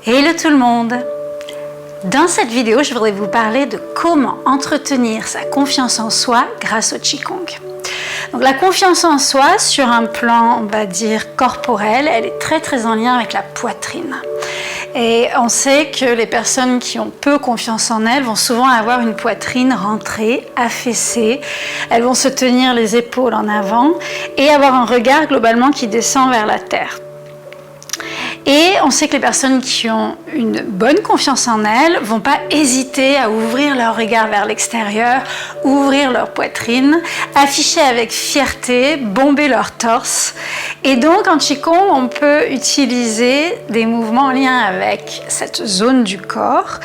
Hello tout le monde! Dans cette vidéo, je voudrais vous parler de comment entretenir sa confiance en soi grâce au Qigong. Donc la confiance en soi, sur un plan, on va dire, corporel, elle est très en lien avec la poitrine. Et on sait que les personnes qui ont peu confiance en elles vont souvent avoir une poitrine rentrée, affaissée. Elles vont se tenir les épaules en avant et avoir un regard globalement qui descend vers la terre. Et on sait que les personnes qui ont une bonne confiance en elles vont pas hésiter à ouvrir leur regard vers l'extérieur, ouvrir leur poitrine, afficher avec fierté, bomber leur torse. Et donc en Qigong, on peut utiliser des mouvements en lien avec cette zone du corps,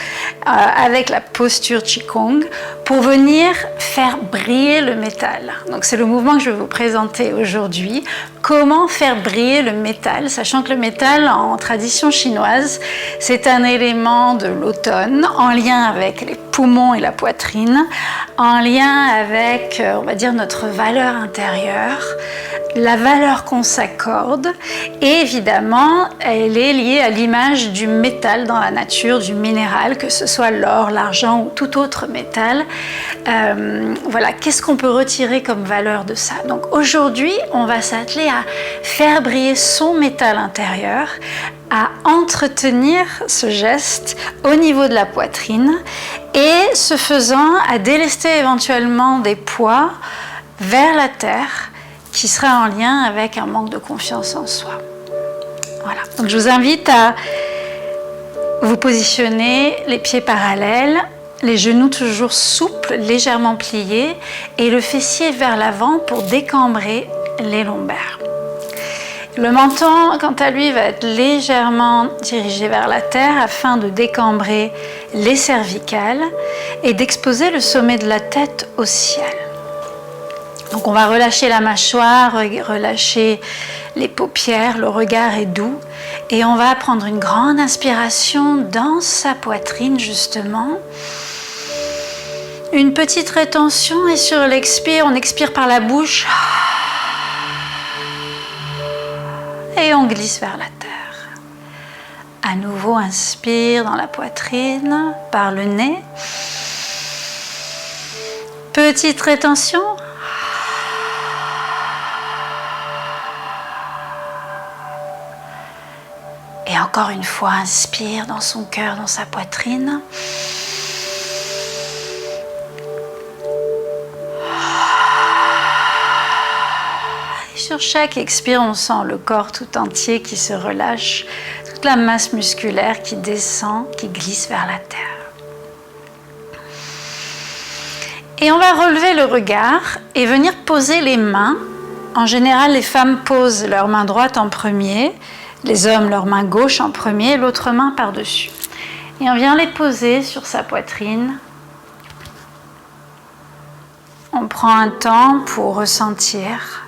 avec la posture Qigong, pour venir faire briller le métal. Donc c'est le mouvement que je vais vous présenter aujourd'hui. Comment faire briller le métal, sachant que le métal en tradition chinoise, c'est un élément de l'automne en lien avec les poumons et la poitrine, en lien avec, on va dire, notre valeur intérieure, la valeur qu'on s'accorde, et évidemment, elle est liée à l'image du métal dans la nature, du minéral, que ce soit l'or, l'argent ou tout autre métal. Voilà, qu'est-ce qu'on peut retirer comme valeur de ça? Donc aujourd'hui, on va s'atteler à faire briller son métal intérieur, à entretenir ce geste au niveau de la poitrine et, ce faisant, à délester éventuellement des poids vers la terre qui sera en lien avec un manque de confiance en soi. Voilà. Donc je vous invite à vous positionner les pieds parallèles, les genoux toujours souples, légèrement pliés et le fessier vers l'avant pour décambrer les lombaires. Le menton, quant à lui, va être légèrement dirigé vers la terre afin de décambrer les cervicales et d'exposer le sommet de la tête au ciel. Donc on va relâcher la mâchoire, relâcher les paupières, le regard est doux et on va prendre une grande inspiration dans sa poitrine justement. Une petite rétention et sur l'expire, on expire par la bouche. Et on glisse vers la terre. À nouveau, inspire dans la poitrine, par le nez. Petite rétention. Et encore une fois, inspire dans son cœur, dans sa poitrine. Sur chaque expire, on sent le corps tout entier qui se relâche, toute la masse musculaire qui descend, qui glisse vers la terre. Et on va relever le regard et venir poser les mains. En général, les femmes posent leur main droite en premier, les hommes leur main gauche en premier, l'autre main par-dessus. Et on vient les poser sur sa poitrine. On prend un temps pour ressentir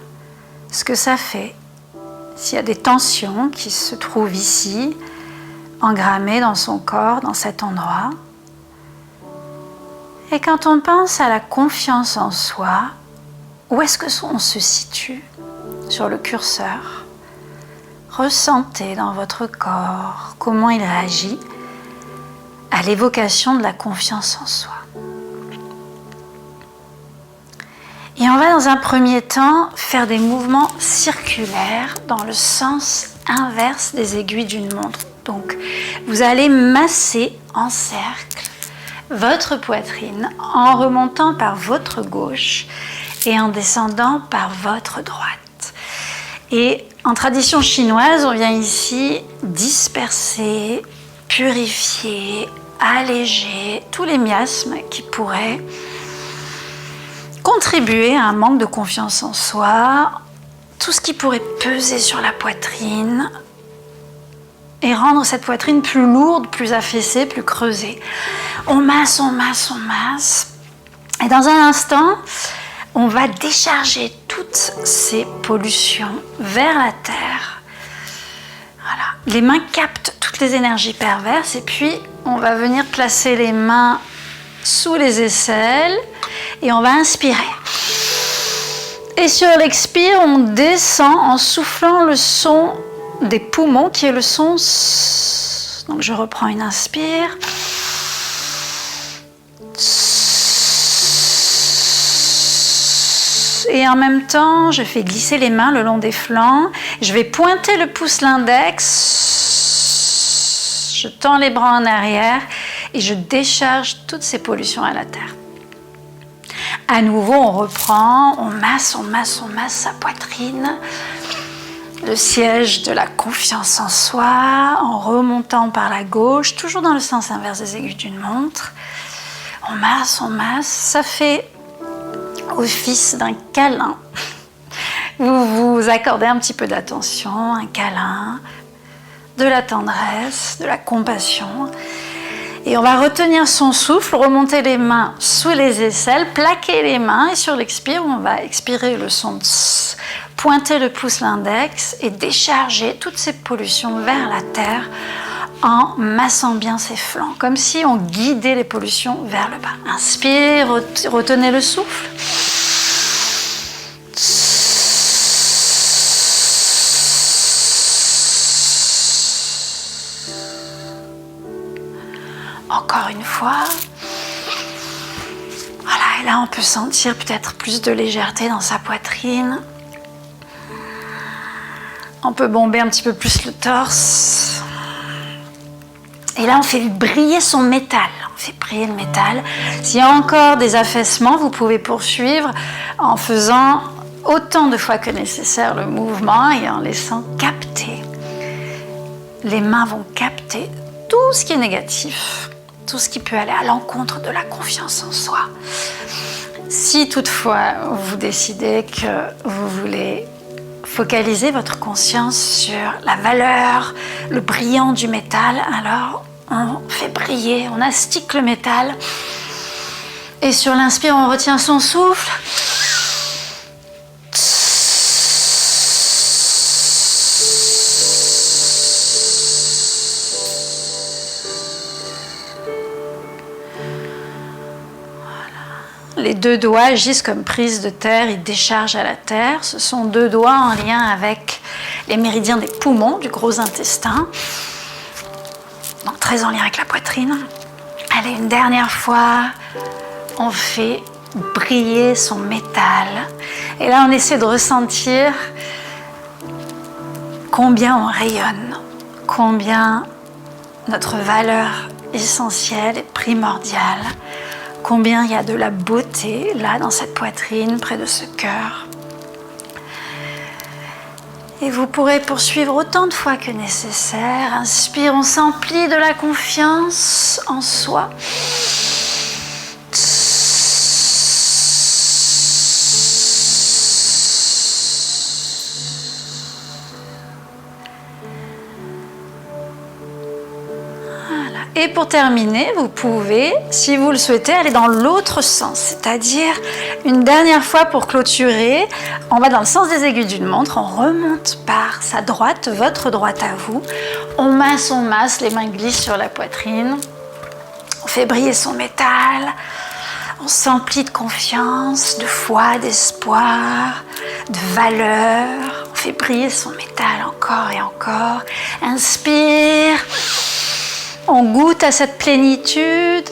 ce que ça fait, s'il y a des tensions qui se trouvent ici, engrammées dans son corps, dans cet endroit. Et quand on pense à la confiance en soi, où est-ce qu'on se situe sur le curseur? Ressentez dans votre corps comment il réagit à l'évocation de la confiance en soi. Et on va dans un premier temps faire des mouvements circulaires dans le sens inverse des aiguilles d'une montre. Donc vous allez masser en cercle votre poitrine en remontant par votre gauche et en descendant par votre droite. Et en tradition chinoise, on vient ici disperser, purifier, alléger tous les miasmes qui pourraient contribuer à un manque de confiance en soi, tout ce qui pourrait peser sur la poitrine et rendre cette poitrine plus lourde, plus affaissée, plus creusée. On masse, on masse, on masse. Et dans un instant, on va décharger toutes ces pollutions vers la terre. Voilà. Les mains captent toutes les énergies perverses et puis on va venir placer les mains sous les aisselles et on va inspirer. Et sur l'expire, on descend en soufflant le son des poumons qui est le son Donc je reprends une inspire. Et en même temps, je fais glisser les mains le long des flancs. Je vais pointer le pouce l'index. Je tends les bras en arrière et je décharge toutes ces pollutions à la terre. À nouveau, on reprend, on masse sa poitrine. Le siège de la confiance en soi, en remontant par la gauche, toujours dans le sens inverse des aiguilles d'une montre. On masse, ça fait office d'un câlin. Vous vous accordez un petit peu d'attention, un câlin, de la tendresse, de la compassion. Et on va retenir son souffle, remonter les mains sous les aisselles, plaquer les mains et sur l'expire, on va expirer le son de tss, pointer le pouce l'index et décharger toutes ces pollutions vers la terre en massant bien ses flancs, comme si on guidait les pollutions vers le bas. Inspire, retenez le souffle. Encore une fois. Voilà, et là on peut sentir peut-être plus de légèreté dans sa poitrine. On peut bomber un petit peu plus le torse. Et là on fait briller son métal. On fait briller le métal. S'il y a encore des affaissements, vous pouvez poursuivre en faisant autant de fois que nécessaire le mouvement et en laissant capter. Les mains vont capter tout ce qui est négatif. Tout ce qui peut aller à l'encontre de la confiance en soi. Si toutefois vous décidez que vous voulez focaliser votre conscience sur la valeur, le brillant du métal, alors on fait briller, on astique le métal et sur l'inspire on retient son souffle. Les deux doigts agissent comme prise de terre, ils déchargent à la terre. Ce sont deux doigts en lien avec les méridiens des poumons, du gros intestin. Donc très en lien avec la poitrine. Allez, une dernière fois, on fait briller son métal. Et là, on essaie de ressentir combien on rayonne, combien notre valeur essentielle et primordiale. Combien il y a de la beauté là dans cette poitrine, près de ce cœur. Et vous pourrez poursuivre autant de fois que nécessaire. Inspire, on s'emplit de la confiance en soi. Et pour terminer, vous pouvez, si vous le souhaitez, aller dans l'autre sens, c'est-à-dire une dernière fois pour clôturer, on va dans le sens des aiguilles d'une montre, on remonte par sa droite, votre droite à vous, on masse, les mains glissent sur la poitrine, on fait briller son métal, on s'emplit de confiance, de foi, d'espoir, de valeur, on fait briller son métal encore et encore, inspire. On goûte à cette plénitude.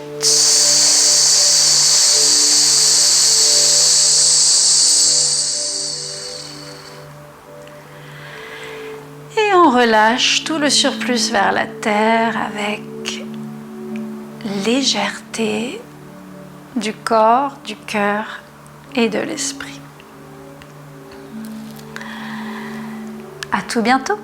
Et on relâche tout le surplus vers la terre avec légèreté du corps, du cœur et de l'esprit. À tout bientôt.